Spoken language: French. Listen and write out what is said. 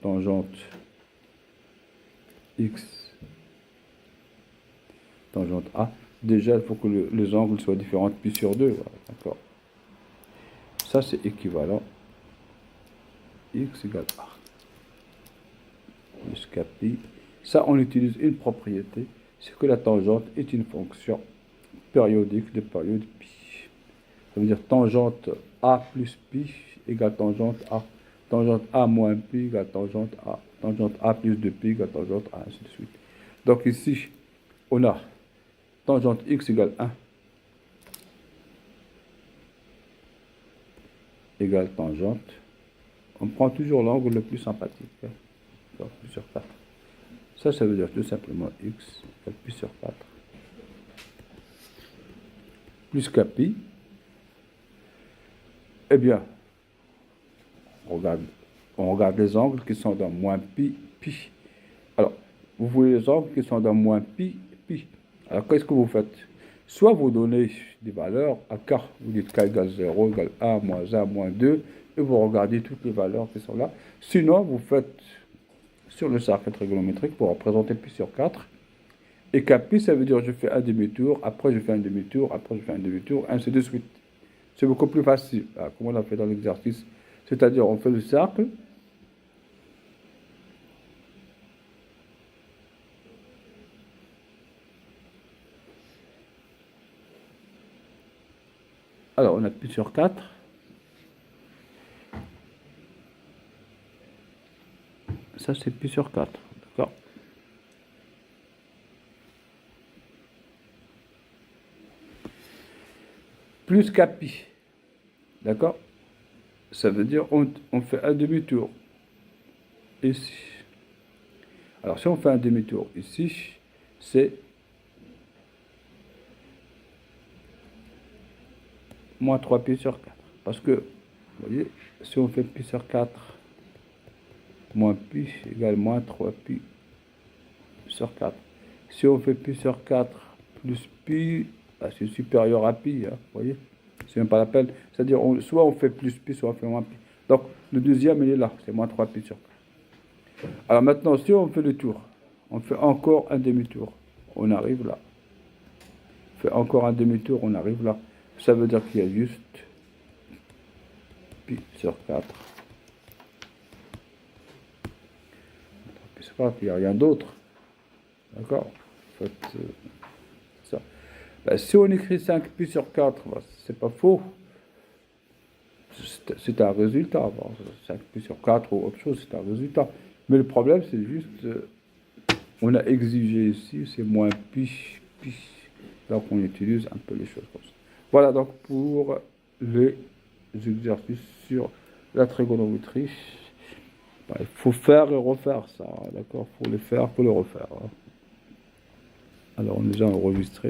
tangente X, tangente A. Déjà, il faut que les angles soient différents de pi sur 2. Voilà, d'accord. Ça, c'est équivalent. X égale A. Plus K pi. Ça, on utilise une propriété. C'est que la tangente est une fonction périodique de période pi. Ça veut dire tangente A plus pi égale tangente A. Tangente A moins pi égale tangente A. Tangente A plus 2pi égale tangente A, ainsi de suite. Donc ici, on a tangente X égale 1 égale tangente. On prend toujours l'angle le plus sympathique. Hein. Donc, pi sur 4. Ça veut dire tout simplement X égale pi sur 4. Plus K pi. Eh bien, on regarde les angles qui sont dans moins pi, pi. Alors, vous voulez les angles qui sont dans moins pi, pi. Alors, qu'est-ce que vous faites? Soit vous donnez des valeurs à k, vous dites k égale 0, égale 1, moins 2, et vous regardez toutes les valeurs qui sont là. Sinon, vous faites sur le cercle trigonométrique pour représenter pi sur 4. Et k pi, ça veut dire je fais un demi-tour, après je fais un demi-tour, après je fais un demi-tour, ainsi de suite. C'est beaucoup plus facile, comme on l'a fait dans l'exercice. C'est-à-dire, on fait le cercle. Alors, on a pi sur 4. Ça, c'est pi sur 4. D'accord? Plus k pi. D'accord? Ça veut dire on fait un demi-tour ici. Alors, si on fait un demi-tour ici, c'est moins 3 pi sur 4. Parce que, vous voyez, si on fait pi sur 4 moins pi égale moins 3 pi sur 4. Si on fait pi sur 4 plus pi, c'est supérieur à pi, hein, vous voyez? C'est même pas la peine. C'est-à-dire, soit on fait plus pi, soit on fait moins pi. Donc, le deuxième, il est là, c'est moins 3 pi sur 4. Alors maintenant, si on fait le tour, on fait encore un demi-tour, on arrive là. On fait encore un demi-tour, on arrive là. Ça veut dire qu'il y a juste pi sur 4. Pi sur 4, il n'y a rien d'autre. D'accord? En fait, ça. Ben, si on écrit 5 pi sur 4, ben, c'est pas faux. C'est un résultat. Bon, 5 pi sur 4 ou autre chose, c'est un résultat. Mais le problème, c'est juste, on a exigé ici, c'est moins pi, pi. Donc, on utilise un peu les choses comme ça. Voilà donc pour les exercices sur la trigonométrie. Ben, il faut faire et refaire ça, d'accord? Il faut les faire, il faut les refaire. Hein. Alors, on est déjà enregistré.